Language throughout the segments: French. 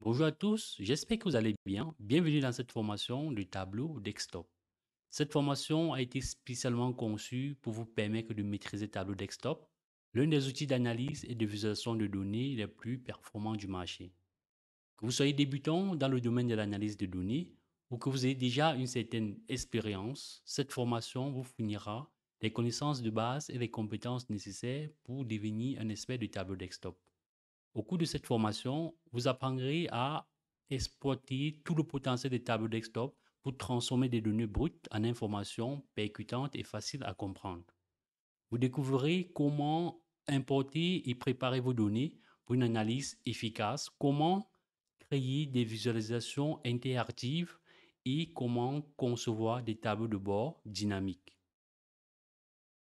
Bonjour à tous, j'espère que vous allez bien. Bienvenue dans cette formation du tableau desktop. Cette formation a été spécialement conçue pour vous permettre de maîtriser Tableau Desktop, l'un des outils d'analyse et de visualisation de données les plus performants du marché. Que vous soyez débutant dans le domaine de l'analyse de données ou que vous ayez déjà une certaine expérience, cette formation vous fournira les connaissances de base et les compétences nécessaires pour devenir un expert du Tableau Desktop. Au cours de cette formation, vous apprendrez à exploiter tout le potentiel des tableaux desktop pour transformer des données brutes en informations percutantes et faciles à comprendre. Vous découvrirez comment importer et préparer vos données pour une analyse efficace, comment créer des visualisations interactives et comment concevoir des tableaux de bord dynamiques.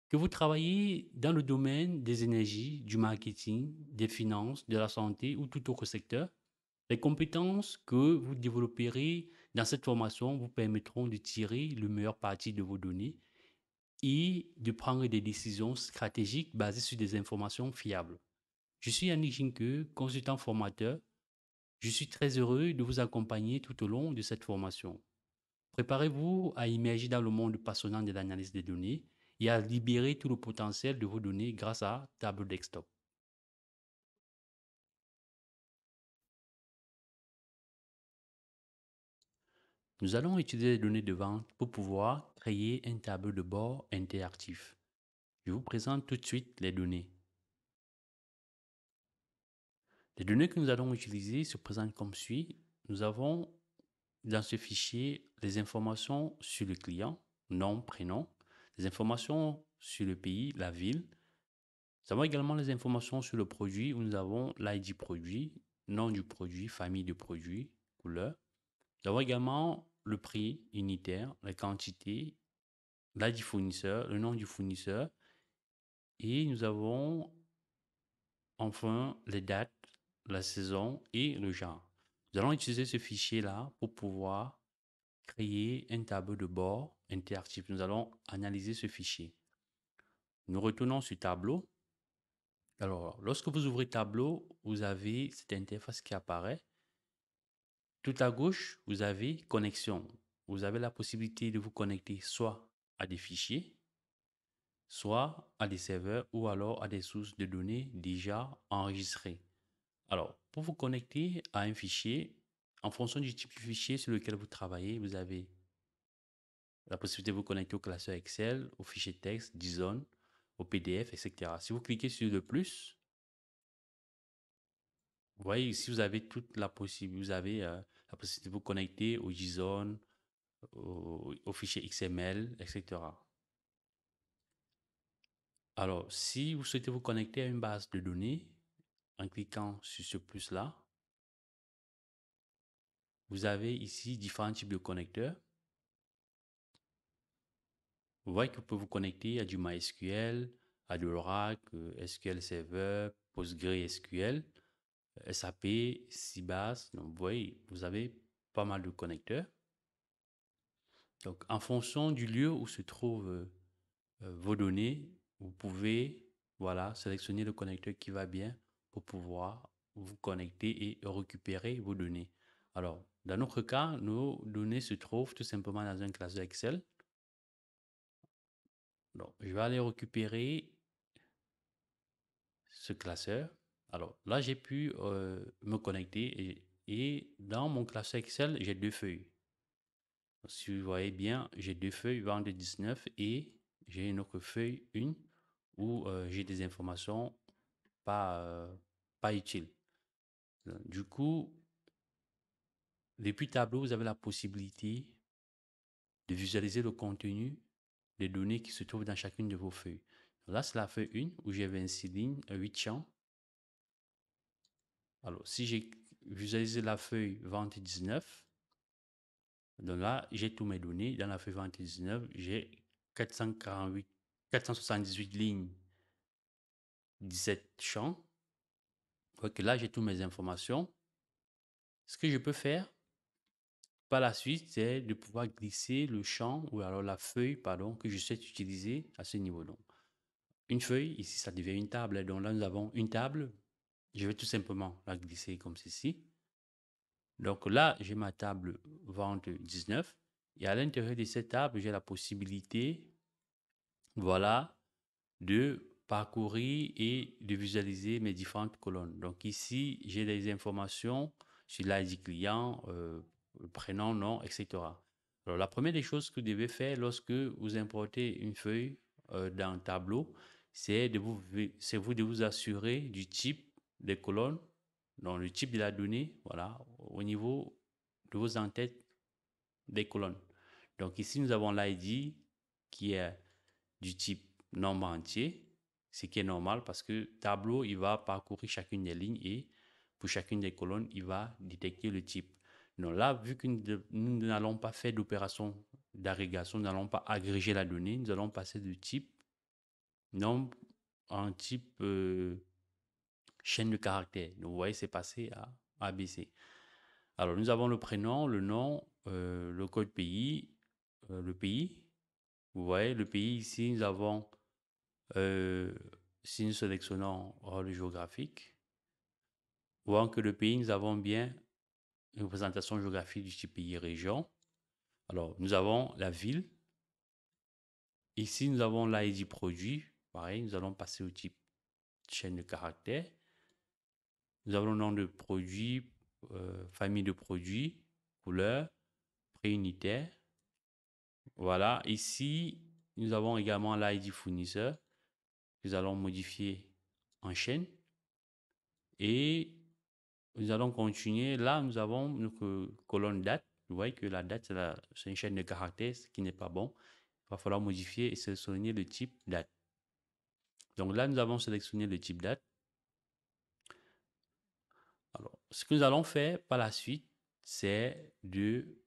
Que vous travaillez dans le domaine des énergies, du marketing, des finances, de la santé ou tout autre secteur, les compétences que vous développerez dans cette formation vous permettront de tirer le meilleur parti de vos données et de prendre des décisions stratégiques basées sur des informations fiables. Je suis Yannick Jinke, consultant formateur. Je suis très heureux de vous accompagner tout au long de cette formation. Préparez-vous à immerger dans le monde passionnant de l'analyse des données et à libérer tout le potentiel de vos données grâce à Tableau Desktop. Nous allons utiliser les données de vente pour pouvoir créer un tableau de bord interactif. Je vous présente tout de suite les données. Les données que nous allons utiliser se présentent comme suit. Nous avons dans ce fichier les informations sur le client, nom, prénom, les informations sur le pays, la ville. Nous avons également les informations sur le produit où nous avons l'ID produit, nom du produit, famille de produit, couleur. Nous avons également le prix unitaire, la quantité, l'ID fournisseur, le nom du fournisseur. Et nous avons enfin les dates, la saison et le genre. Nous allons utiliser ce fichier-là pour pouvoir créer un tableau de bord interactif. Nous allons analyser ce fichier. Nous retournons sur Tableau. Alors, lorsque vous ouvrez Tableau, vous avez cette interface qui apparaît. Tout à gauche, vous avez Connexion. Vous avez la possibilité de vous connecter soit à des fichiers, soit à des serveurs ou alors à des sources de données déjà enregistrées. Alors, pour vous connecter à un fichier, en fonction du type de fichier sur lequel vous travaillez, vous avez la possibilité de vous connecter au classeur Excel, au fichier texte, JSON, au PDF, etc. Si vous cliquez sur le plus, vous voyez ici, vous avez toute la possibilité, vous avez la possibilité de vous connecter au JSON, au fichier XML, etc. Alors, si vous souhaitez vous connecter à une base de données, en cliquant sur ce plus-là, vous avez ici différents types de connecteurs. Vous voyez que vous pouvez vous connecter à du MySQL, à de l'Oracle, SQL Server, PostgreSQL, SAP, Sybase. Donc, vous voyez, vous avez pas mal de connecteurs. Donc, en fonction du lieu où se trouvent vos données, vous pouvez, voilà, sélectionner le connecteur qui va bien pour pouvoir vous connecter et récupérer vos données. Alors, dans notre cas, nos données se trouvent tout simplement dans un classeur Excel. Donc, je vais aller récupérer ce classeur. Alors là, j'ai pu me connecter et dans mon classeur Excel, j'ai deux feuilles. Si vous voyez bien, j'ai deux feuilles, vente 19 et j'ai une autre feuille, une, où j'ai des informations pas utiles. Du coup, depuis Tableau, vous avez la possibilité de visualiser le contenu des données qui se trouvent dans chacune de vos feuilles. Là, c'est la feuille 1 où j'ai 26 lignes, 8 champs. Alors, si j'ai visualisé la feuille vente 19, donc là, j'ai tous mes données. Dans la feuille vente 19, j'ai 448, 478 lignes, 17 champs. Donc là, j'ai toutes mes informations. Ce que je peux faire par la suite, c'est de pouvoir glisser le champ ou alors la feuille, pardon, que je souhaite utiliser à ce niveau. Donc, une feuille, ici, ça devient une table. Donc là, nous avons une table. Je vais tout simplement la glisser comme ceci. Donc là, j'ai ma table vente 19 et à l'intérieur de cette table, j'ai la possibilité, voilà, de parcourir et de visualiser mes différentes colonnes. Donc ici, j'ai des informations sur l'ID client, prénom, nom, etc. Alors la première des choses que vous devez faire lorsque vous importez une feuille dans un tableau, c'est de vous assurer du type des colonnes, donc le type de la donnée, voilà, au niveau de vos entêtes des colonnes. Donc ici, nous avons l'ID qui est du type nombre entier, ce qui est normal parce que tableau, il va parcourir chacune des lignes et pour chacune des colonnes, il va détecter le type. Donc là, vu que nous n'allons pas faire d'opération d'agrégation, nous n'allons pas agréger la donnée, nous allons passer du type nombre en type chaîne de caractères. Donc vous voyez, c'est passé à ABC. Alors nous avons le prénom, le nom, le code pays, le pays. Vous voyez, le pays ici, nous avons Euh, si nous sélectionnons rôle géographique, voyons que le pays, nous avons bien une représentation géographique du type pays-région. Alors, nous avons la ville. Ici, nous avons l'ID produit. Pareil, nous allons passer au type chaîne de caractères. Nous avons le nom de produit, famille de produits, couleur, prix unitaire. Voilà, ici, nous avons également l'ID fournisseur. Nous allons modifier en chaîne. Et nous allons continuer. Là, nous avons notre colonne date. Vous voyez que la date, c'est une chaîne de caractères, ce qui n'est pas bon. Il va falloir modifier et sélectionner le type date. Donc là, nous avons sélectionné le type date. Alors, ce que nous allons faire par la suite, c'est de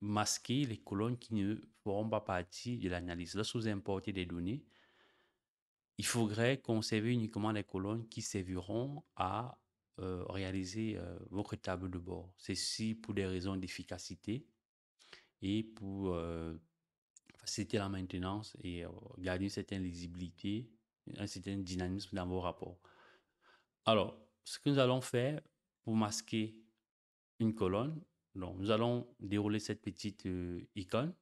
masquer les colonnes qui ne feront pas partie de l'analyse. Lorsque vous importez des données, il faudrait conserver uniquement les colonnes qui serviront à réaliser votre tableau de bord. Ceci pour des raisons d'efficacité et pour faciliter la maintenance et garder une certaine lisibilité, un certain dynamisme dans vos rapports. Alors, ce que nous allons faire pour masquer une colonne, donc nous allons dérouler cette petite icône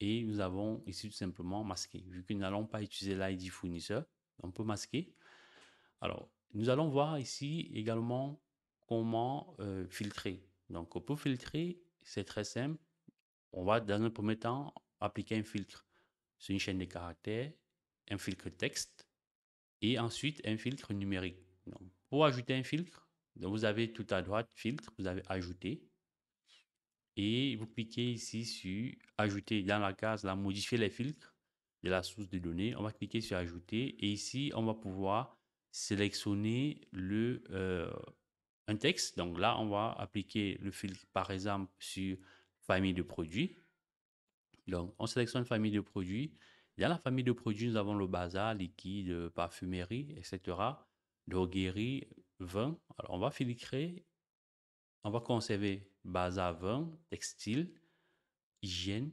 et nous avons ici tout simplement masqué. Vu que nous n'allons pas utiliser l'ID fournisseur, on peut masquer. Alors, nous allons voir ici également comment filtrer. Donc, pour filtrer, c'est très simple. On va, dans un premier temps, appliquer un filtre sur une chaîne de caractères, un filtre texte et ensuite un filtre numérique. Donc, pour ajouter un filtre, donc vous avez tout à droite, filtre, vous avez ajouter et vous cliquez ici sur ajouter dans la case, là, modifier les filtres de la source de données. On va cliquer sur ajouter et ici, on va pouvoir sélectionner un texte. Donc là, on va appliquer le filtre, par exemple, sur famille de produits. Donc, on sélectionne famille de produits. Dans la famille de produits, nous avons le bazar, liquide, parfumerie, etc. Droguerie, vin. Alors, on va filtrer, on va conserver bazar, vin, textile, hygiène,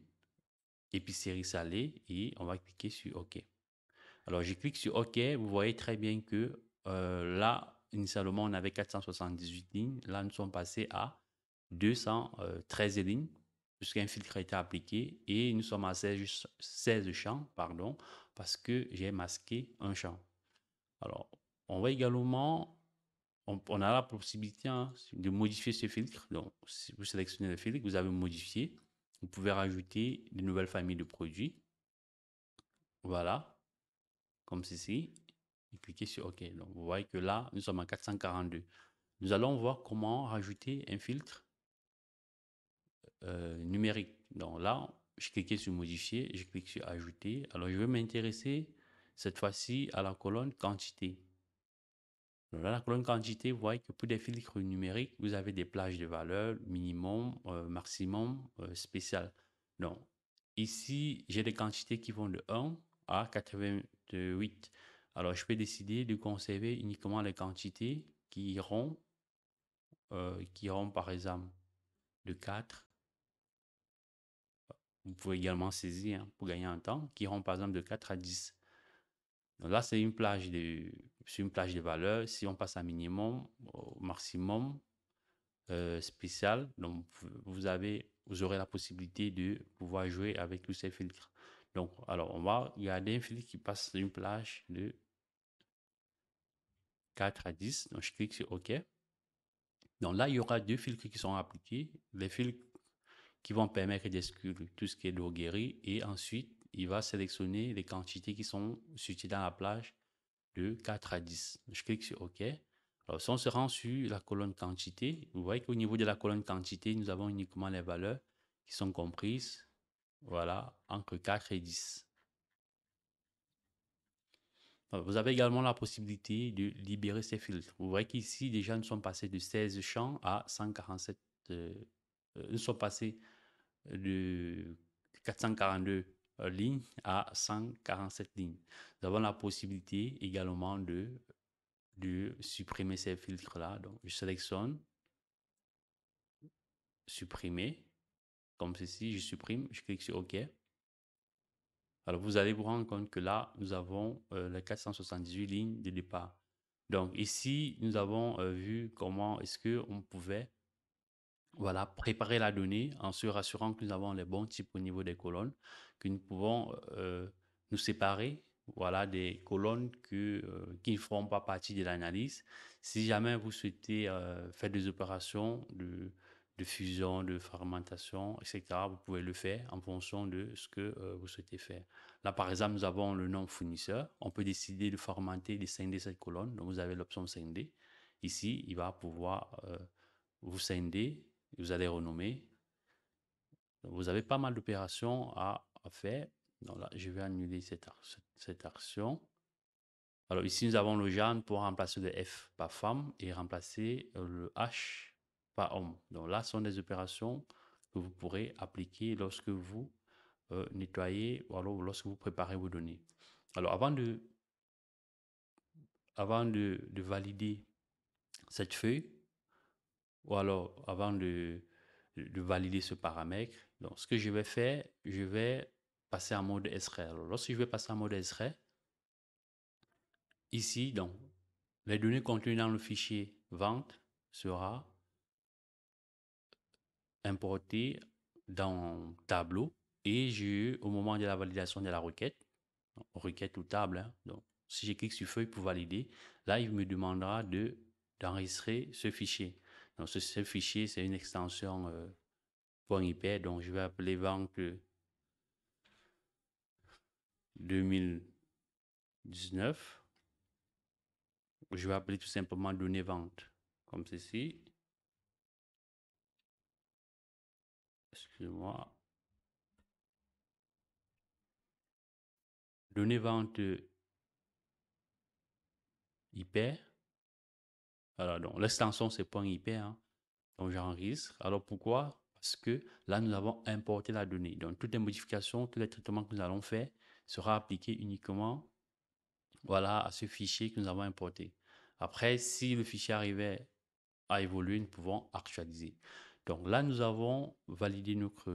épicerie salée et on va cliquer sur OK. Alors, je clique sur OK. Vous voyez très bien que là, initialement, on avait 478 lignes. Là, nous sommes passés à 213 lignes puisqu'un filtre a été appliqué et nous sommes à 16 champs, pardon, parce que j'ai masqué un champ. Alors, on va également, on a la possibilité de modifier ce filtre. Donc, si vous sélectionnez le filtre, vous avez modifié. Vous pouvez rajouter de nouvelles familles de produits. Voilà, comme ceci. Et cliquez sur OK. Donc, vous voyez que là, nous sommes à 442. Nous allons voir comment rajouter un filtre numérique. Donc là, je clique sur modifier, je clique sur ajouter. Alors, je vais m'intéresser cette fois-ci à la colonne quantité. Donc là, la colonne quantité, vous voyez que pour des filtres numériques, vous avez des plages de valeurs, minimum, maximum, spécial. Donc, ici, j'ai des quantités qui vont de 1 à 88. Alors, je peux décider de conserver uniquement les quantités qui iront par exemple de 4. Vous pouvez également saisir pour gagner un temps, qui iront par exemple de 4 à 10. Donc là, c'est une plage de valeurs. Si on passe à minimum, au maximum, spécial. Donc, vous aurez la possibilité de pouvoir jouer avec tous ces filtres. Donc, alors, on va garder un filtre qui passe une plage de 4 à 10. Donc, je clique sur OK. Donc là, il y aura deux filtres qui sont appliqués. Les filtres qui vont permettre d'exclure tout ce qui est droguerie. Et ensuite, il va sélectionner les quantités qui sont situées dans la plage de 4 à 10. Je clique sur OK. Alors, si on se rend sur la colonne quantité, vous voyez qu'au niveau de la colonne quantité, nous avons uniquement les valeurs qui sont comprises, voilà, entre 4 et 10. Vous avez également la possibilité de libérer ces filtres. Vous voyez qu'ici, déjà, nous sommes passés de 16 champs à 147. Nous sommes passés de 442 lignes à 147 lignes. Nous avons la possibilité également de supprimer ces filtres-là. Donc, je sélectionne, supprimer, comme ceci, je supprime, je clique sur OK. Alors, vous allez vous rendre compte que là, nous avons les 478 lignes de départ. Donc, ici, nous avons vu comment est-ce qu'on pouvait voilà, préparer la donnée en se rassurant que nous avons les bons types au niveau des colonnes, que nous pouvons nous séparer voilà, des colonnes qui ne feront pas partie de l'analyse. Si jamais vous souhaitez faire des opérations de fusion, de fragmentation, etc., vous pouvez le faire en fonction de ce que vous souhaitez faire. Là, par exemple, nous avons le nom fournisseur. On peut décider de fragmenter, de scinder cette colonne. Donc, vous avez l'option scinder. Ici, il va pouvoir vous scinder, vous allez renommer. Donc, vous avez pas mal d'opérations à faire. Donc là, je vais annuler cette action. Alors ici, nous avons le genre pour remplacer le F par femme et remplacer le H par homme. Donc là, ce sont des opérations que vous pourrez appliquer lorsque vous nettoyez ou alors lorsque vous préparez vos données. Alors avant de valider cette feuille, ou alors avant de valider ce paramètre, donc ce que je vais faire, je vais passer en mode extrait. Alors, lorsque je vais passer en mode extrait, ici, donc, les données contenues dans le fichier vente sera importées dans Tableau et au moment de la validation de la requête, requête ou table, hein, donc, si je clique sur feuille pour valider, là, il me demandera d'enregistrer ce fichier. Donc, ce fichier, c'est une extension .ip, donc je vais appeler vente 2019. Je vais appeler tout simplement données vente, comme ceci. Excusez-moi. Données vente IP. Alors, donc, l'extension, c'est .ip, hein. Donc, j'enregistre. Alors, pourquoi? Parce que là, nous avons importé la donnée. Donc, toutes les modifications, tous les traitements que nous allons faire sera appliqué uniquement, voilà, à ce fichier que nous avons importé. Après, si le fichier arrivait à évoluer, nous pouvons actualiser. Donc là, nous avons validé notre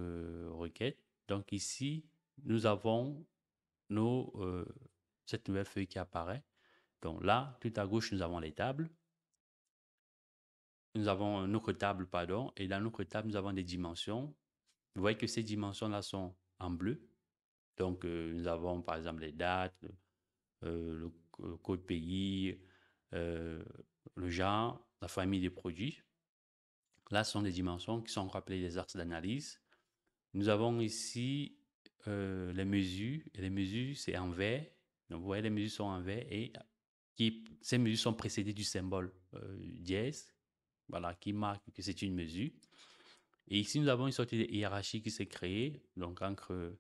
requête. Donc ici, nous avons cette nouvelle feuille qui apparaît. Donc là, tout à gauche, nous avons les tables. Nous avons notre table, pardon. Et dans notre table, nous avons des dimensions. Vous voyez que ces dimensions-là sont en bleu. Donc, nous avons par exemple les dates, le code pays, euh, le genre, la famille des produits. Là, ce sont des dimensions qui sont rappelées des axes d'analyse. Nous avons ici les mesures. Et les mesures, c'est en vert. Donc, vous voyez, les mesures sont en vert et ces mesures sont précédées du symbole dièse, voilà, qui marque que c'est une mesure. Et ici, nous avons une sorte de hiérarchie qui s'est créée, donc entre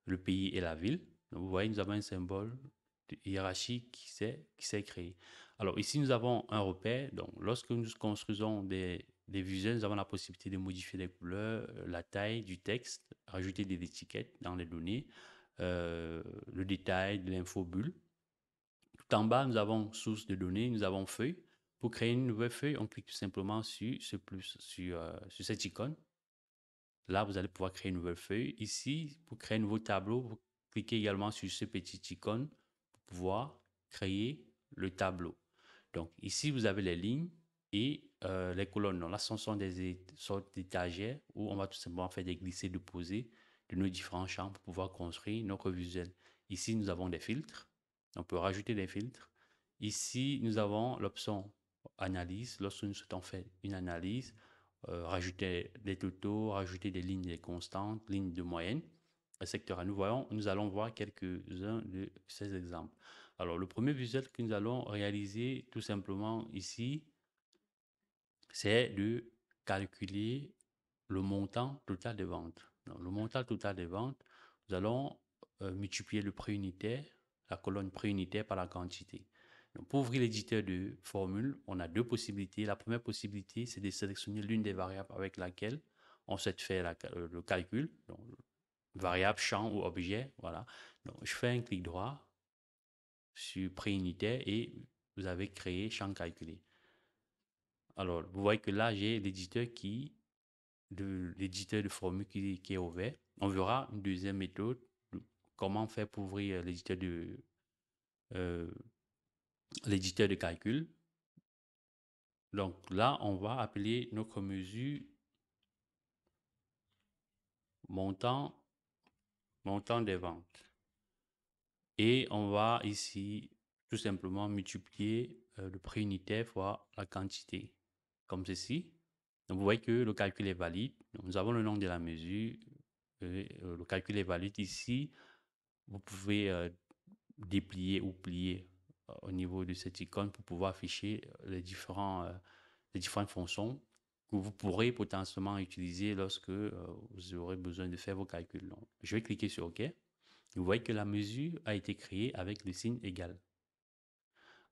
le pays et la ville. Donc, vous voyez, nous avons un symbole de hiérarchie qui s'est créé. Alors ici, nous avons un repère. Donc, lorsque nous construisons des visuels, nous avons la possibilité de modifier les couleurs, la taille du texte, rajouter des étiquettes dans les données, le détail de l'infobulle. Tout en bas, nous avons source de données, nous avons feuille. Pour créer une nouvelle feuille, on clique tout simplement sur sur cette icône. Là, vous allez pouvoir créer une nouvelle feuille. Ici, pour créer un nouveau tableau, vous cliquez également sur ce petit icône pour pouvoir créer le tableau. Donc, ici, vous avez les lignes. et les colonnes. Donc là, ce sont des sortes d'étagères où on va tout simplement faire des glisser-déposer de nos différents champs pour pouvoir construire notre visuel. Ici, nous avons des filtres. On peut rajouter des filtres. Ici, nous avons l'option analyse. Lorsque nous souhaitons faire une analyse, rajouter des totaux, rajouter des lignes des constantes, lignes de moyenne, etc. Nous allons voir quelques-uns de ces exemples. Alors, le premier visuel que nous allons réaliser tout simplement ici, c'est de calculer le montant total des ventes. Donc, le montant total des ventes, nous allons multiplier le prix unitaire, la colonne prix unitaire par la quantité. Donc, pour ouvrir l'éditeur de formule, on a deux possibilités. La première possibilité, c'est de sélectionner l'une des variables avec laquelle on souhaite faire le calcul. Donc, variable, champ ou objet. Voilà. Donc, je fais un clic droit sur prix unitaire et vous avez créé champ calculé. Alors, vous voyez que là, j'ai l'éditeur de formule qui est ouvert. On verra une deuxième méthode, comment faire pour ouvrir euh, l'éditeur de calcul. Donc là, on va appeler notre mesure montant, montant des ventes. Et on va ici tout simplement multiplier le prix unitaire fois la quantité, comme ceci. Donc vous voyez que le calcul est valide. Donc, nous avons le nom de la mesure. Le calcul est valide ici. Vous pouvez déplier ou plier au niveau de cette icône pour pouvoir afficher les différentes fonctions que vous pourrez potentiellement utiliser lorsque vous aurez besoin de faire vos calculs. Donc, je vais cliquer sur OK. Vous voyez que la mesure a été créée avec le signe égal.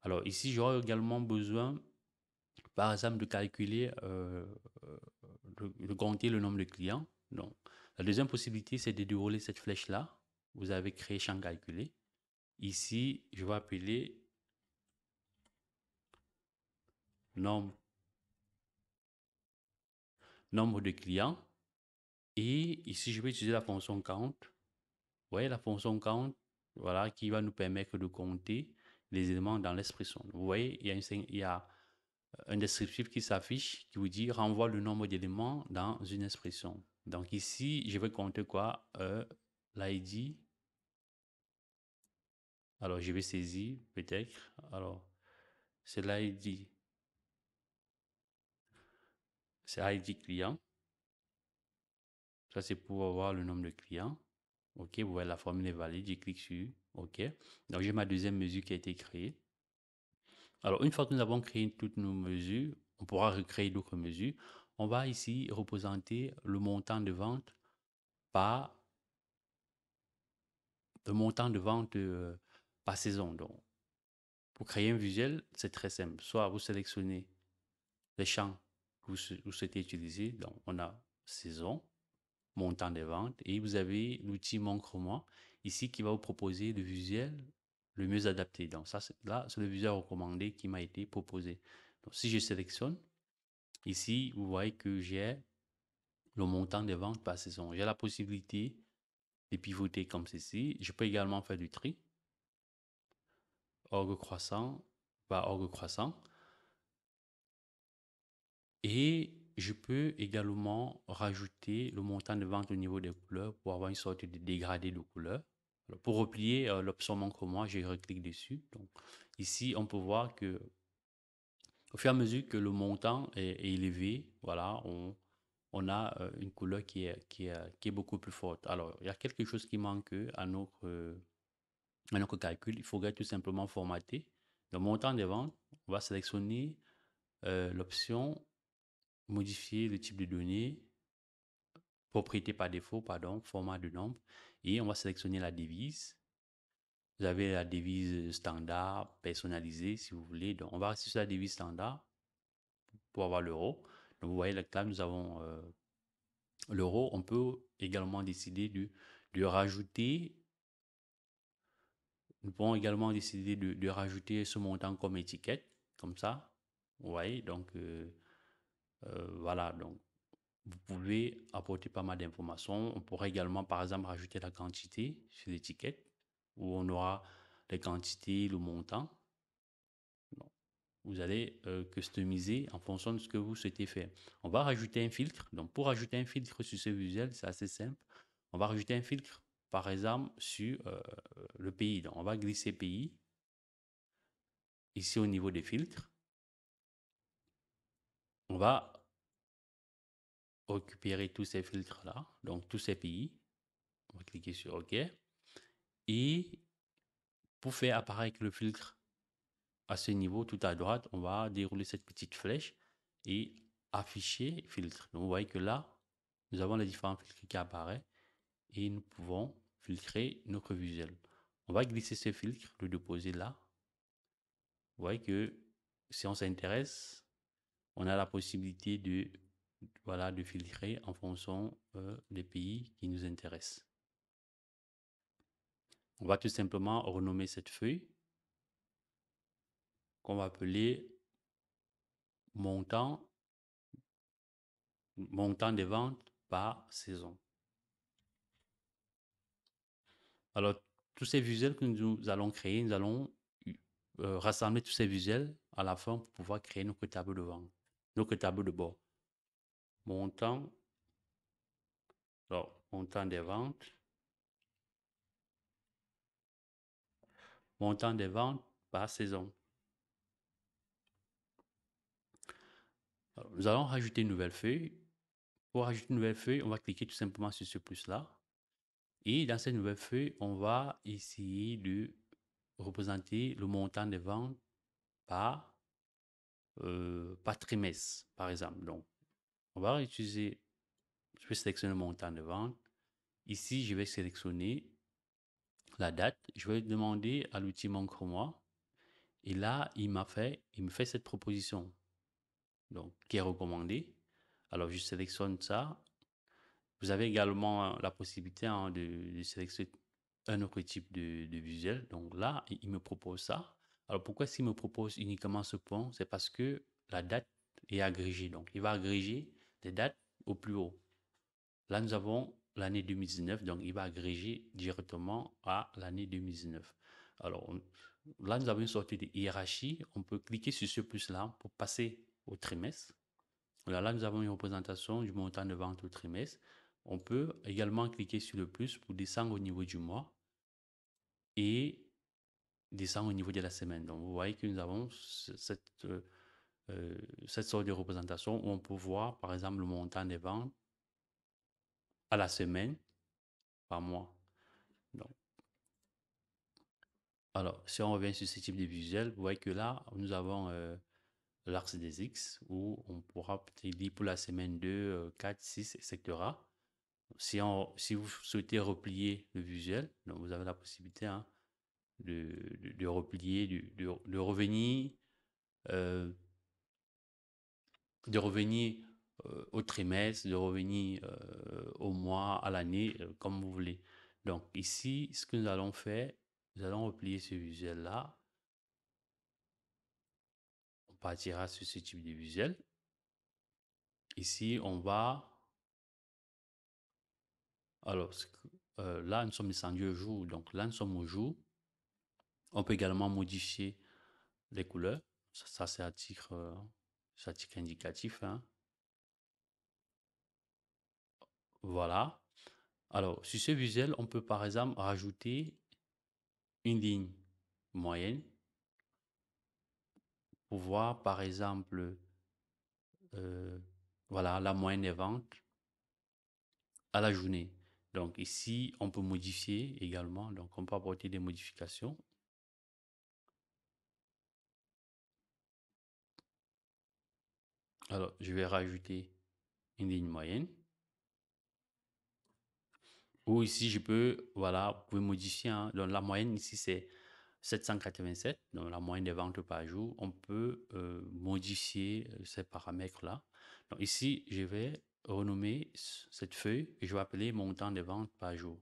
Alors ici, j'aurai également besoin, par exemple, de calculer, de compter le nombre de clients. Donc, la deuxième possibilité, c'est de dérouler cette flèche-là. Vous avez créé champ calculé. Ici, je vais appeler nombre, nombre de clients. Et ici, je vais utiliser la fonction count. Vous voyez la fonction count, voilà, qui va nous permettre de compter les éléments dans l'expression. Vous voyez, il y a un descriptif qui s'affiche qui vous dit renvoie le nombre d'éléments dans une expression. Donc ici, je vais compter quoi? L'ID. Alors, je vais saisir peut-être. Alors, c'est l'ID. C'est ID client. Ça, c'est pour avoir le nombre de clients. OK, vous voyez, la formule est valide. Je clique sur OK. Donc, j'ai ma deuxième mesure qui a été créée. Alors, une fois que nous avons créé toutes nos mesures, on pourra recréer d'autres mesures. On va ici représenter le montant de vente par par saison. Donc, pour créer un visuel, c'est très simple. Soit vous sélectionnez les champs que vous souhaitez utiliser. Donc, on a saison, montant des ventes, et vous avez l'outil Mon ici qui va vous proposer le visuel le mieux adapté. Donc, là, c'est le visuel recommandé qui m'a été proposé. Donc, si je sélectionne, ici, vous voyez que j'ai le montant des ventes par saison. J'ai la possibilité de pivoter comme ceci. Je peux également faire du tri. Orgue croissant, par orgue croissant. Et je peux également rajouter le montant de vente au niveau des couleurs pour avoir une sorte de dégradé de couleurs. Alors, pour replier l'option Montre moi, je reclique dessus. Donc, ici, on peut voir que au fur et à mesure que le montant est élevé, voilà, on a une couleur qui est beaucoup plus forte. Alors, il y a quelque chose qui manque à notre calcul. Il faudrait tout simplement formater le montant des ventes. On va sélectionner l'option modifier le type de données, propriété par défaut, pardon, format de nombre, et on va sélectionner la devise. Vous avez la devise standard, personnalisée, si vous voulez. Donc, on va rester sur la devise standard pour avoir l'euro. Donc, vous voyez là, nous avons l'euro. On peut également décider de rajouter, nous pouvons également décider de rajouter ce montant comme étiquette, comme ça. Vous voyez, donc, voilà, donc, vous pouvez apporter pas mal d'informations. On pourrait également, par exemple, rajouter la quantité sur l'étiquette, où on aura les quantités, le montant. vous allez customiser en fonction de ce que vous souhaitez faire. On va rajouter un filtre. Donc, pour rajouter un filtre sur ce visuel, c'est assez simple. On va rajouter un filtre, par exemple, sur le pays. Donc, on va glisser pays ici au niveau des filtres. On va récupérer tous ces filtres-là, donc tous ces pays. On va cliquer sur OK. Et pour faire apparaître le filtre à ce niveau, tout à droite, on va dérouler cette petite flèche et afficher filtre. Donc, vous voyez que là, nous avons les différents filtres qui apparaissent et nous pouvons filtrer notre visuel. On va glisser ce filtre, le déposer là. Vous voyez que si on s'intéresse, on a la possibilité de filtrer en fonction des pays qui nous intéressent. On va tout simplement renommer cette feuille qu'on va appeler montant des ventes par saison. Alors, tous ces visuels que nous allons créer, nous allons rassembler tous ces visuels à la fin pour pouvoir créer notre tableau de vente, notre tableau de bord. Montant des ventes. Montant des ventes par saison. Alors, nous allons rajouter une nouvelle feuille. Pour rajouter une nouvelle feuille, on va cliquer tout simplement sur ce plus-là. Et dans cette nouvelle feuille, on va essayer de représenter le montant des ventes par, par trimestre, par exemple. Donc, on va utiliser, je vais sélectionner le montant de vente. Ici, je vais sélectionner la date. Je vais demander à l'outil Montre-moi. Et là, il me fait cette proposition, donc, qui est recommandée. Alors, je sélectionne ça. Vous avez également la possibilité de sélectionner un autre type de visuel. Donc là, il me propose ça. Alors, pourquoi s'il me propose uniquement ce point? C'est parce que la date est agrégée. Donc, il va agréger des dates au plus haut. Là, nous avons l'année 2019, donc il va agréger directement à l'année 2019. Alors, là, nous avons une sorte de hiérarchie. On peut cliquer sur ce plus-là pour passer au trimestre. Là, nous avons une représentation du montant de vente au trimestre. On peut également cliquer sur le plus pour descendre au niveau du mois et descendre au niveau de la semaine. Donc, vous voyez que nous avons cette sorte de représentation où on peut voir, par exemple, le montant des ventes à la semaine par mois. Donc, alors, si on revient sur ce type de visuel, vous voyez que là, nous avons l'axe des X où on pourra peut-être dire pour la semaine 2, 4, 6, etc. Si vous souhaitez replier le visuel, donc vous avez la possibilité de replier, de revenir, euh, au trimestre, de revenir au mois, à l'année, comme vous voulez. Donc ici, ce que nous allons faire, nous allons replier ce visuel-là. On partira sur ce type de visuel. Ici, on va... Alors, là, nous sommes descendus au jour. Donc là, nous sommes au jour. On peut également modifier les couleurs. Ça c'est à titre indicatif, hein. Voilà. Alors, sur ce visuel, on peut par exemple rajouter une ligne moyenne pour voir par exemple voilà, la moyenne des ventes à la journée. Donc ici, on peut modifier également. Donc on peut apporter des modifications. Alors, je vais rajouter une ligne moyenne. Ou ici, je peux, voilà, vous pouvez modifier, hein. Donc la moyenne ici, c'est 787, donc la moyenne des ventes par jour. On peut modifier ces paramètres-là. Donc ici, je vais renommer cette feuille et je vais appeler montant des ventes par jour.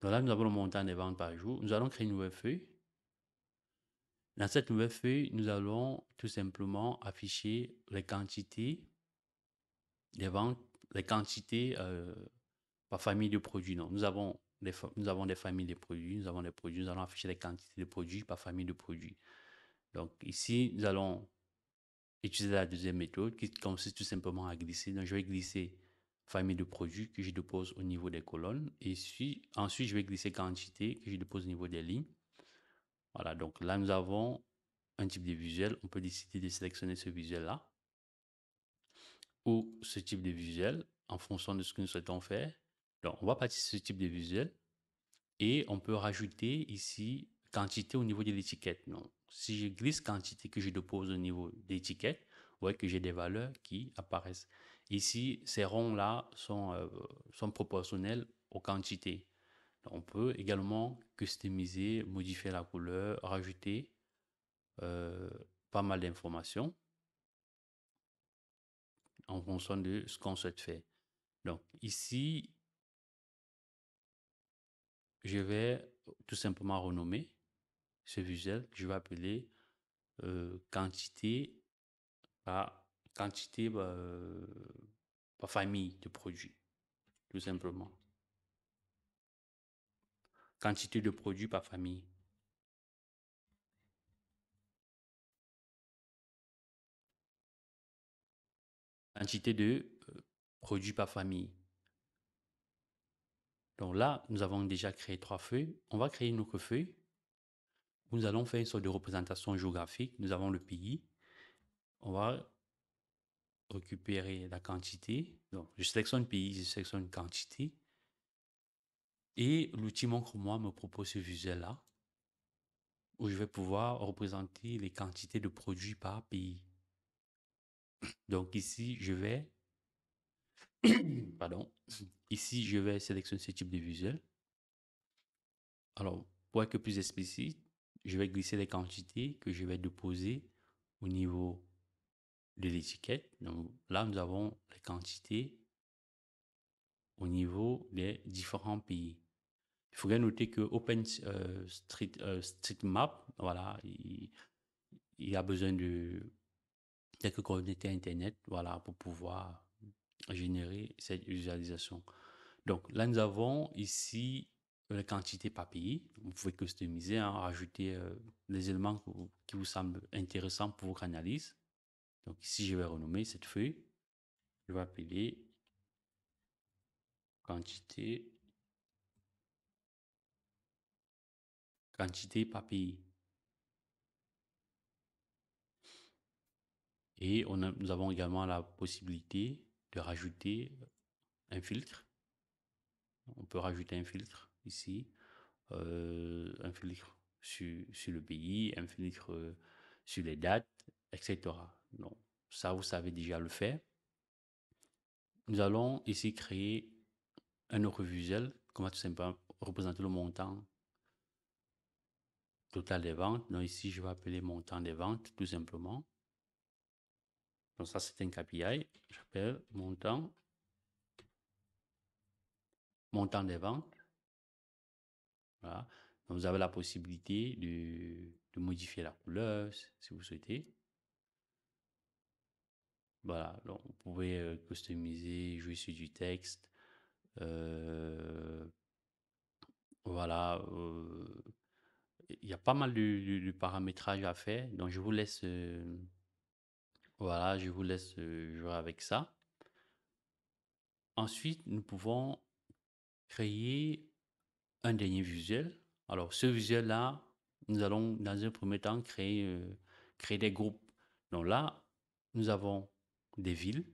Donc là, nous avons le montant des ventes par jour. Nous allons créer une nouvelle feuille. Dans cette nouvelle feuille, nous allons tout simplement afficher les quantités les ventes, les quantités par famille de produits. Non, nous avons des familles de produits, nous allons afficher les quantités de produits par famille de produits. Donc ici, nous allons utiliser la deuxième méthode qui consiste tout simplement à glisser. Donc je vais glisser famille de produits que je dépose au niveau des colonnes et ensuite je vais glisser quantité que je dépose au niveau des lignes. Voilà, donc là nous avons un type de visuel. On peut décider de sélectionner ce visuel-là ou ce type de visuel en fonction de ce que nous souhaitons faire. Donc on va partir sur ce type de visuel et on peut rajouter ici quantité au niveau de l'étiquette. Donc si je glisse quantité que je dépose au niveau de l'étiquette, vous voyez que j'ai des valeurs qui apparaissent. Ici, ces ronds-là sont proportionnels aux quantités. Donc, on peut également customiser, modifier la couleur, rajouter euh, pas mal d'informations en fonction de ce qu'on souhaite faire. Donc ici, je vais tout simplement renommer ce visuel que je vais appeler quantité par quantité par famille de produits, tout simplement. Quantité de produits par famille. Quantité de produits par famille. Donc là, nous avons déjà créé 3 feuilles. On va créer une autre feuille. Nous allons faire une sorte de représentation géographique. Nous avons le pays. On va récupérer la quantité. Donc, je sélectionne pays, je sélectionne quantité. Et l'outil Montre-moi me propose ce visuel-là où je vais pouvoir représenter les quantités de produits par pays. Donc ici, pardon, ici, je vais sélectionner ce type de visuel. Alors, pour être plus explicite, je vais glisser les quantités que je vais déposer au niveau de l'étiquette. Donc là, nous avons les quantités au niveau des différents pays. Il faudrait noter que OpenStreetMap, voilà, il a besoin de quelques coordonnées Internet, voilà, pour pouvoir générer cette visualisation. Donc là, nous avons ici les quantités par pays. Vous pouvez customiser, hein, rajouter les éléments qui vous semblent intéressants pour votre analyse. Donc ici, je vais renommer cette feuille. Je vais appeler quantité, quantité par pays. Et nous avons également la possibilité de rajouter un filtre. On peut rajouter un filtre ici, un filtre sur le pays, un filtre sur les dates, etc. Donc, ça, vous savez déjà le faire. Nous allons ici créer un autre visuel, qu'on va tout simplement représenter le montant total des ventes. Donc ici, je vais appeler montant des ventes, tout simplement. Donc ça, c'est un KPI. J'appelle montant des ventes. Voilà. Donc, vous avez la possibilité de modifier la couleur si vous souhaitez. Voilà, donc vous pouvez customiser, jouer sur du texte. Voilà, il y a pas mal de paramétrage à faire. Donc je vous laisse, voilà, je vous laisse jouer avec ça. Ensuite, nous pouvons créer un dernier visuel. Alors, ce visuel-là, nous allons dans un premier temps créer des groupes. Donc là, nous avons des villes,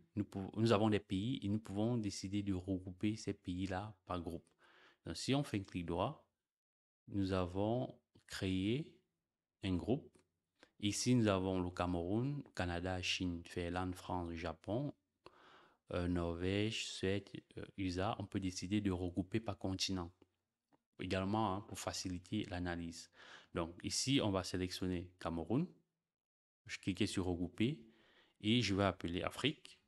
nous avons des pays et nous pouvons décider de regrouper ces pays-là par groupe. Donc, si on fait un clic droit, nous avons créé un groupe. Ici, nous avons le Cameroun, Canada, Chine, Finlande, France, Japon, Norvège, Suède, USA. On peut décider de regrouper par continent également, hein, pour faciliter l'analyse. Donc ici, on va sélectionner Cameroun. Je clique sur regrouper et je vais appeler Afrique.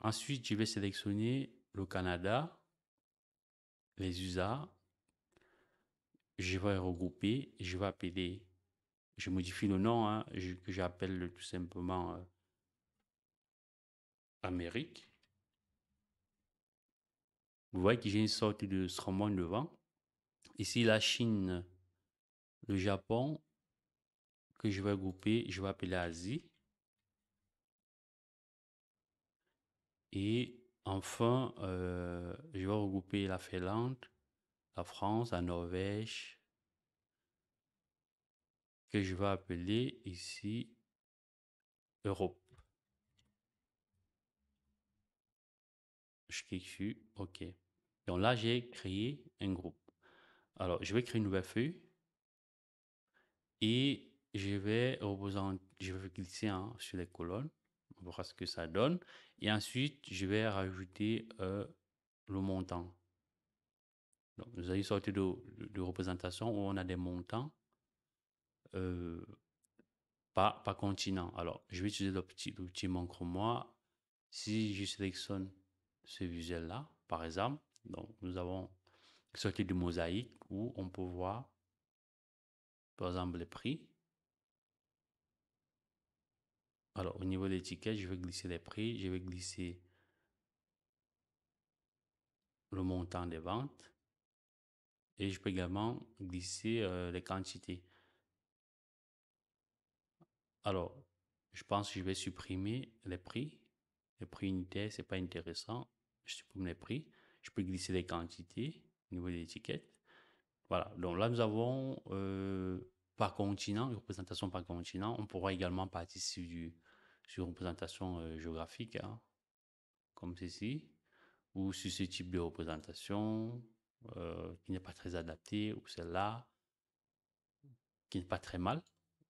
Ensuite, je vais sélectionner le Canada, les USA. Je vais regrouper, je vais appeler je modifie le nom, hein, que j'appelle tout simplement Amérique. Vous voyez que j'ai une sorte de strombone devant. Ici, la Chine, le Japon, que je vais grouper, je vais appeler Asie. Et enfin, je vais regrouper la Finlande, la France, la Norvège, que je vais appeler ici Europe. Je clique sur OK. Donc là, j'ai créé un groupe. Alors, je vais créer une nouvelle feuille et je vais glisser sur les colonnes. On verra ce que ça donne. Et ensuite, je vais rajouter le montant. Donc, nous avons une sorte de représentation où on a des montants euh, par continent. Alors, je vais utiliser l'outil Moncre-moi. Si je sélectionne ce visuel-là, par exemple, donc nous avons une sorte de mosaïque où on peut voir, par exemple, les prix. Alors, au niveau de l'étiquette, je vais glisser les prix, je vais glisser le montant des ventes et je peux également glisser les quantités. Alors, je pense que je vais supprimer les prix. Les prix unitaires, c'est pas intéressant. Je supprime les prix. Je peux glisser les quantités au niveau de l'étiquette. Voilà. Donc là, nous avons par continent, une représentation par continent. On pourra également partir sur une représentation géographique, hein, comme ceci, ou sur ce type de représentation qui n'est pas très adapté, ou celle-là qui n'est pas très mal.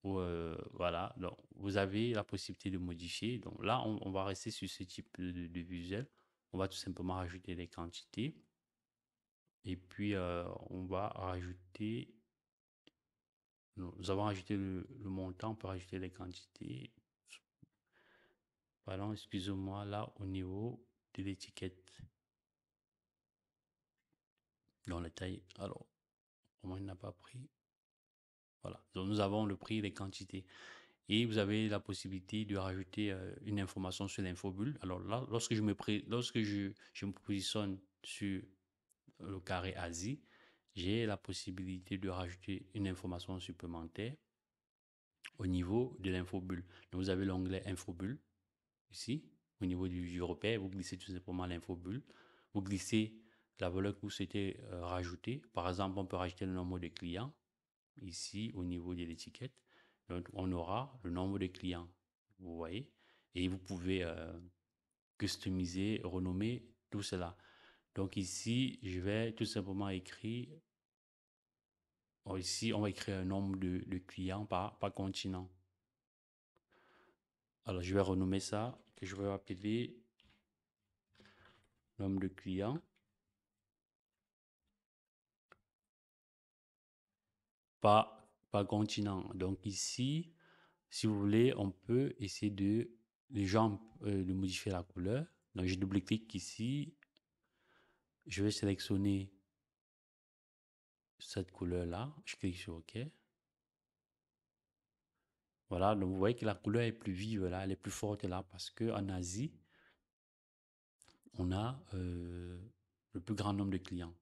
Voilà, donc vous avez la possibilité de modifier. Donc là, on va rester sur ce type de visuel. On va tout simplement rajouter les quantités. Et puis, on va rajouter, nous avons rajouté le montant, on peut rajouter les quantités. Pardon, excusez-moi, là, au niveau de l'étiquette, dans la taille. Alors, comment il n'a pas pris? Voilà, donc nous avons le prix et les quantités. Et vous avez la possibilité de rajouter une information sur l'infobulle. Alors là, lorsque je me positionne sur le carré Asie, j'ai la possibilité de rajouter une information supplémentaire au niveau de l'infobulle. Donc vous avez l'onglet infobulle ici, au niveau du repère, vous glissez tout simplement l'infobulle. Vous glissez la valeur que vous souhaitez rajouter. Par exemple, on peut rajouter le nombre de clients ici au niveau de l'étiquette. Donc, on aura le nombre de clients, vous voyez, et vous pouvez customiser, renommer tout cela. Donc ici, je vais tout simplement écrire, ici, on va écrire un nombre de clients par continent. Alors, je vais renommer ça, que je vais appeler nombre de clients par continent. Donc ici, si vous voulez, on peut essayer de modifier la couleur. Donc, je double-clique ici. Je vais sélectionner cette couleur-là. Je clique sur OK. Voilà, donc vous voyez que la couleur est plus vive là, elle est plus forte là, parce qu'en Asie, on a le plus grand nombre de clients.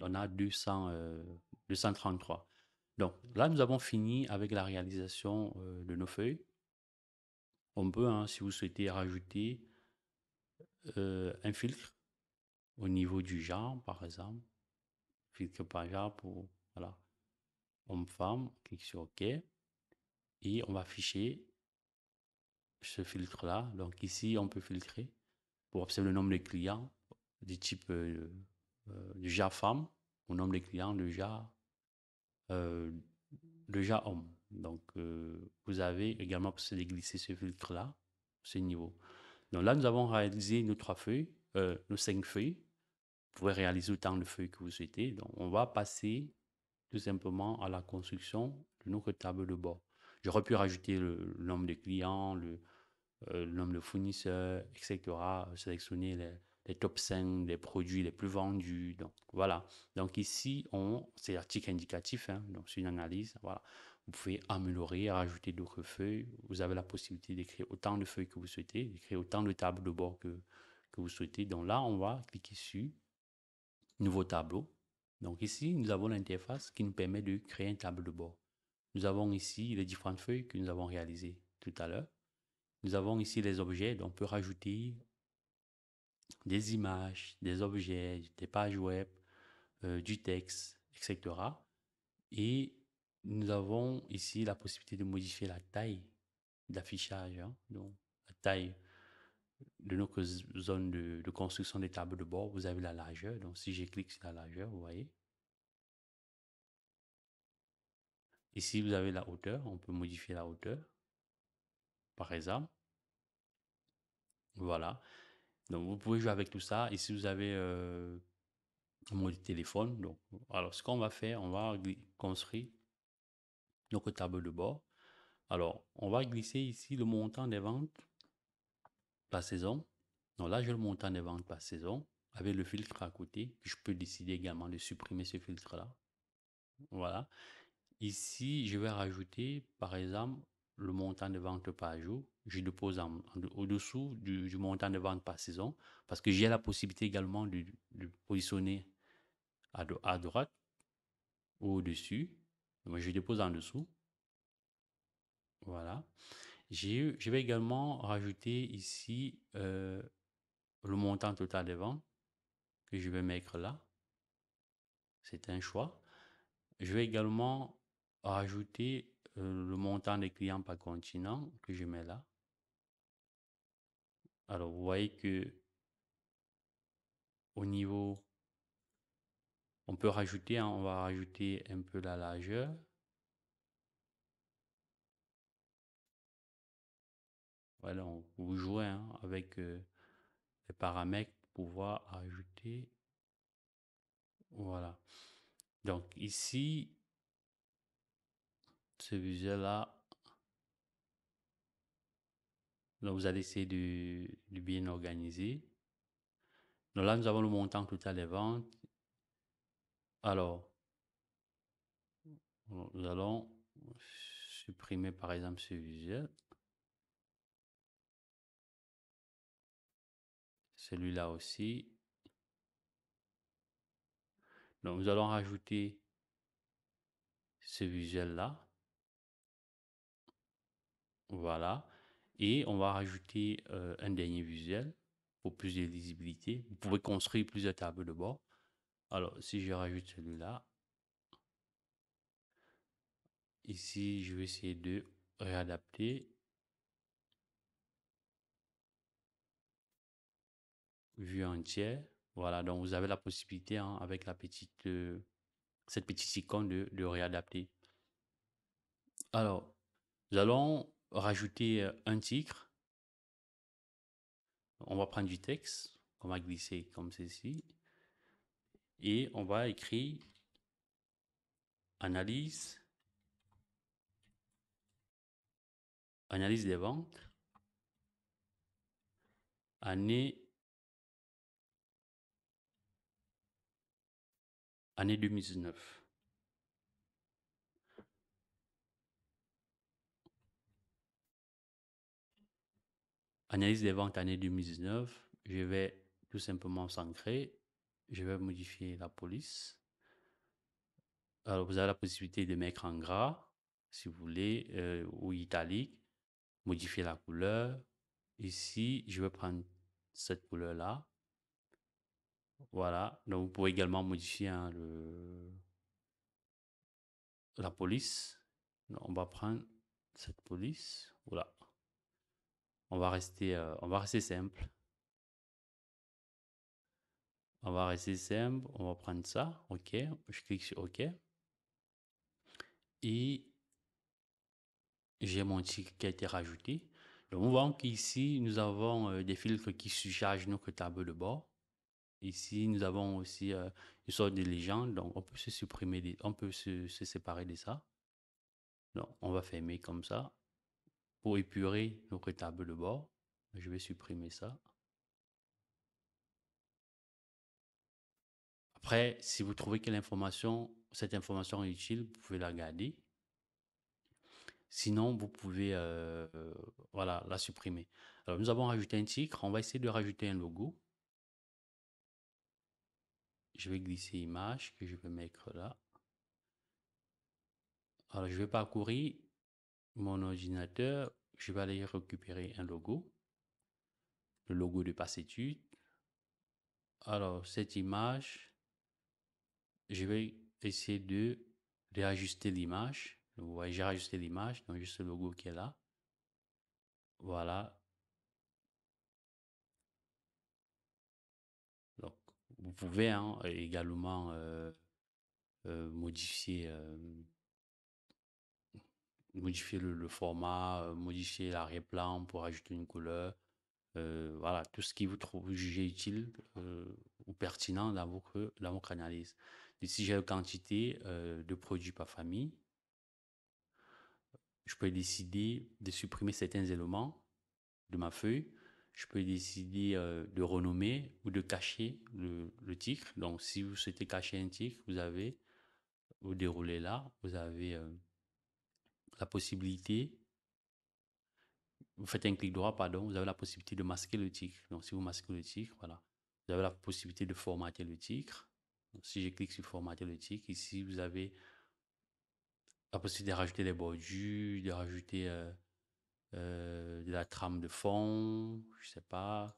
On a 233. Donc là, nous avons fini avec la réalisation de nos feuilles. On peut, hein, si vous souhaitez, rajouter un filtre au niveau du genre, par exemple. Filtre par genre pour, voilà, homme-femme, clique sur OK. Et on va afficher ce filtre-là. Donc ici, on peut filtrer pour observer le nombre de clients du type du genre femme, au nombre de clients euh, de genre homme. Donc, vous avez également possibilité de glisser ce filtre-là, ce niveau. Donc là, nous avons réalisé nos 3 feuilles, nos 5 feuilles. Vous pouvez réaliser autant de feuilles que vous souhaitez. Donc, on va passer tout simplement à la construction de notre tableau de bord. J'aurais pu rajouter le nombre de clients, le nombre de fournisseurs, etc. Sélectionner les top 5 des produits les plus vendus. Donc, voilà. Donc, ici, c'est l'article indicatif, hein, donc c'est une analyse. Voilà. Vous pouvez améliorer, rajouter d'autres feuilles. Vous avez la possibilité d'écrire autant de feuilles que vous souhaitez, d'écrire autant de tableaux de bord que vous souhaitez. Donc là, on va cliquer sur Nouveau tableau. Donc ici, nous avons l'interface qui nous permet de créer un tableau de bord. Nous avons ici les différentes feuilles que nous avons réalisées tout à l'heure. Nous avons ici les objets, donc on peut rajouter des images, des objets, des pages web, du texte, etc. Et nous avons ici la possibilité de modifier la taille d'affichage, hein, donc la taille de notre zone de construction des tableaux de bord. Vous avez la largeur, donc si je clique sur la largeur, vous voyez. Ici, vous avez la hauteur, on peut modifier la hauteur, par exemple. Voilà. Donc, vous pouvez jouer avec tout ça. Ici, vous avez un mode téléphone. Donc, alors, ce qu'on va faire, on va construire notre tableau de bord. Alors, on va glisser ici le montant des ventes par saison. Donc là, j'ai le montant des ventes par saison avec le filtre à côté. Je peux décider également de supprimer ce filtre-là. Voilà. Ici, je vais rajouter, par exemple, le montant de vente par jour. Je le pose au-dessous du montant de vente par saison parce que j'ai la possibilité également de positionner à droite ou au-dessus. Moi, je dépose en dessous. Voilà. Je vais également rajouter ici le montant total des ventes que je vais mettre là. C'est un choix. Je vais également rajouter le montant des clients par continent que je mets là. Alors, vous voyez que au niveau, on peut rajouter, hein, on va rajouter un peu la largeur. Voilà, vous jouez hein, avec les paramètres pour pouvoir ajouter. Voilà. Donc ici, ce visuel-là, donc vous allez essayer de bien organiser. Donc là, nous avons le montant total des ventes. Alors, nous allons supprimer par exemple ce visuel. Celui-là aussi. Donc, nous allons rajouter ce visuel-là. Voilà. Et on va rajouter un dernier visuel pour plus de lisibilité. Vous pouvez construire plusieurs tableaux de bord. Alors, si je rajoute celui-là, ici, je vais essayer de réadapter. Vue entière. Voilà, donc vous avez la possibilité hein, avec cette petite icône de réadapter. Alors, nous allons rajouter un titre. On va prendre du texte, on va glisser comme ceci. Et on va écrire analyse des ventes, année 2019. Analyse des ventes année 2019. Je vais tout simplement s'ancrer. Je vais modifier la police. Alors, vous avez la possibilité de mettre en gras, si vous voulez, ou italique. Modifier la couleur. Ici, je vais prendre cette couleur-là. Voilà. Donc, vous pouvez également modifier hein, la police. Donc, on va prendre cette police. Voilà. On va rester simple. On va rester simple. On va prendre ça. OK. Je clique sur OK. Et j'ai mon titre qui a été rajouté. Donc, on voit qu'ici, nous avons des filtres qui surchargent notre tableau de bord. Ici, nous avons aussi une sorte de légende. Donc, on peut se supprimer, on peut se séparer de ça. Donc, on va fermer comme ça. Pour épurer notre tableau de bord, je vais supprimer ça. Après, si vous trouvez que cette information est utile, vous pouvez la garder. Sinon, vous pouvez voilà, la supprimer. Alors, nous avons rajouté un titre. On va essayer de rajouter un logo. Je vais glisser image que je vais mettre là. Alors, je vais parcourir mon ordinateur. Je vais aller récupérer un logo. Le logo de Passétude. Alors, cette image, je vais essayer de réajuster l'image. Vous voyez, j'ai rajusté l'image, donc juste le logo qui est là. Voilà. Donc, vous pouvez hein, également modifier, modifier le format, modifier l'arrière-plan pour ajouter une couleur. Voilà, tout ce qui vous trouve jugé utile ou pertinent dans votre analyse. Ici, j'ai la quantité de produits par famille. Je peux décider de supprimer certains éléments de ma feuille. Je peux décider de renommer ou de cacher le titre. Donc, si vous souhaitez cacher un titre, vous déroulez là, vous avez la possibilité, vous faites un clic droit, pardon, vous avez la possibilité de masquer le titre. Donc, si vous masquez le titre, voilà, vous avez la possibilité de formater le titre. Donc, si je clique sur formater le titre, ici, vous avez la possibilité de rajouter des bordures, de rajouter de la trame de fond, je sais pas,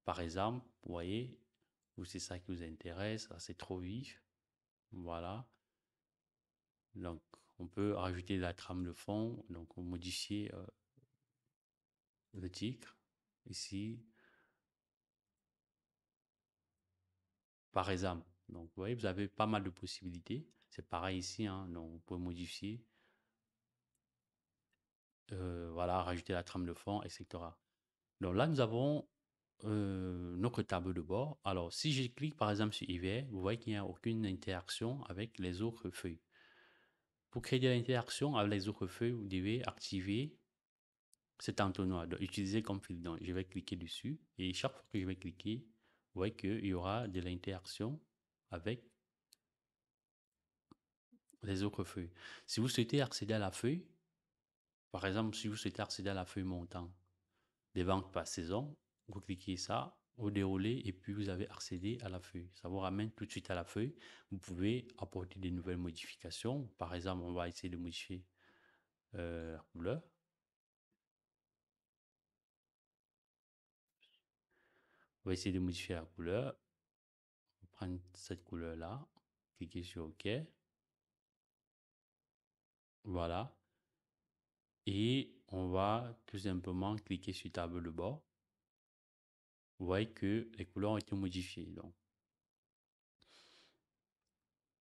par exemple, vous voyez, ou c'est ça qui vous intéresse, c'est trop vif, voilà. Donc, on peut rajouter de la trame de fond, donc modifier le titre, ici, par exemple. Donc, vous voyez, vous avez pas mal de possibilités. C'est pareil ici, hein, donc vous pouvez modifier, voilà, rajouter la trame de fond, etc. Donc là, nous avons notre tableau de bord. Alors, si je clique par exemple sur hiver, vous voyez qu'il n'y a aucune interaction avec les autres feuilles. Pour créer de l'interaction avec les autres feuilles, vous devez activer cet entonnoir, donc utiliser comme fil. Donc, je vais cliquer dessus et chaque fois que je vais cliquer, vous voyez qu'il y aura de l'interaction avec les autres feuilles. Si vous souhaitez accéder à la feuille, par exemple, si vous souhaitez accéder à la feuille montant des ventes par saison, vous cliquez ça, vous déroulez et puis vous avez accédé à la feuille. Ça vous ramène tout de suite à la feuille. Vous pouvez apporter des nouvelles modifications. Par exemple, on va essayer de modifier la couleur. On va essayer de modifier la couleur. On va prendre cette couleur-là, cliquer sur OK. Voilà. Et on va tout simplement cliquer sur tableau de bord. Vous voyez que les couleurs ont été modifiées. Donc,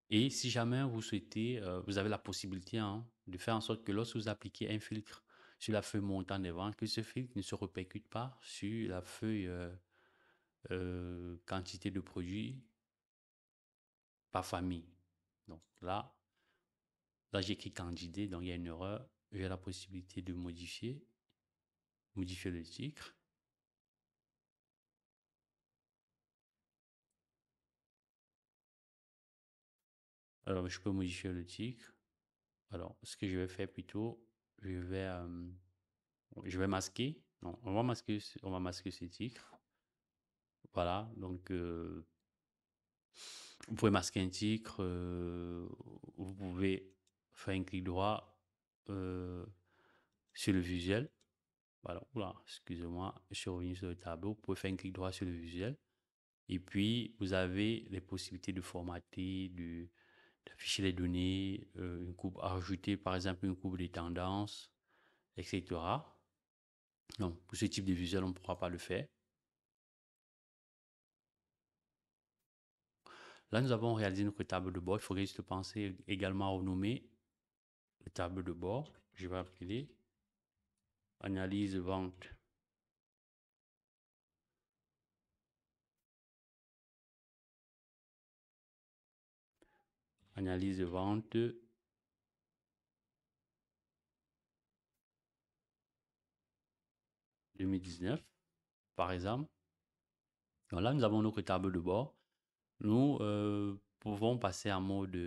et si jamais vous souhaitez, vous avez la possibilité hein, de faire en sorte que lorsque vous appliquez un filtre sur la feuille montant des ventes, que ce filtre ne se répercute pas sur la feuille quantité de produits par famille. Donc là j'écris candidé, donc il y a une erreur. J'ai la possibilité de modifier le titre. Alors je peux modifier le titre. Alors ce que je vais faire plutôt, je vais masquer. Non, on va masquer ce titre. Voilà, donc vous pouvez masquer un titre, vous pouvez faire un clic droit euh, sur le visuel. Voilà, oula, excusez-moi, je suis revenu sur le tableau. Vous pouvez faire un clic droit sur le visuel. Et puis, vous avez les possibilités de formater, d'afficher les données, une courbe, ajouter par exemple une courbe des tendances, etc. Donc, pour ce type de visuel, on ne pourra pas le faire. Là, nous avons réalisé notre tableau de bord. Il faudrait juste penser également à renommer le tableau de bord. Je vais appeler analyse vente. Analyse vente 2019, par exemple. Donc là, nous avons notre tableau de bord. Nous pouvons passer en mode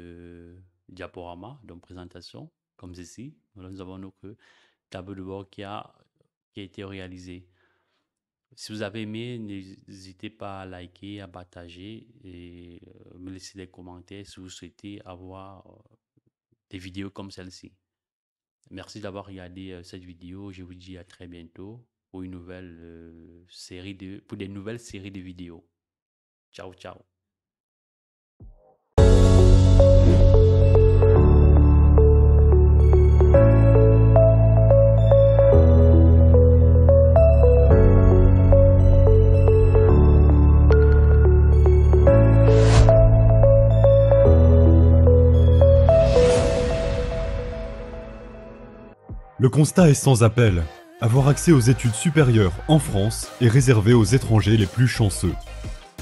diaporama, donc présentation. comme ceci. Voilà, nous avons notre tableau de bord qui a été réalisé. Si vous avez aimé, n'hésitez pas à liker, à partager et me laisser des commentaires si vous souhaitez avoir des vidéos comme celle-ci. Merci d'avoir regardé cette vidéo. Je vous dis à très bientôt pour une nouvelle pour des nouvelles séries de vidéos. Ciao, ciao. Le constat est sans appel. Avoir accès aux études supérieures en France est réservé aux étrangers les plus chanceux.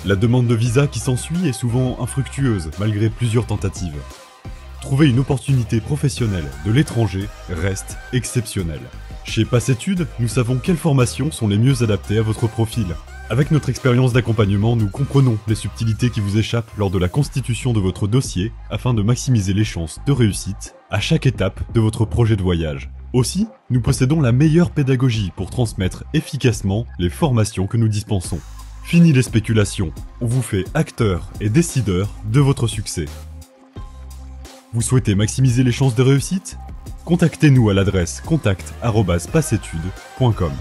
La demande de visa qui s'ensuit est souvent infructueuse malgré plusieurs tentatives. Trouver une opportunité professionnelle de l'étranger reste exceptionnel. Chez Passetudes, nous savons quelles formations sont les mieux adaptées à votre profil. Avec notre expérience d'accompagnement, nous comprenons les subtilités qui vous échappent lors de la constitution de votre dossier afin de maximiser les chances de réussite à chaque étape de votre projet de voyage. Aussi, nous possédons la meilleure pédagogie pour transmettre efficacement les formations que nous dispensons. Fini les spéculations, on vous fait acteur et décideur de votre succès. Vous souhaitez maximiser les chances de réussite ? Contactez-nous à l'adresse contact@passetudes.com.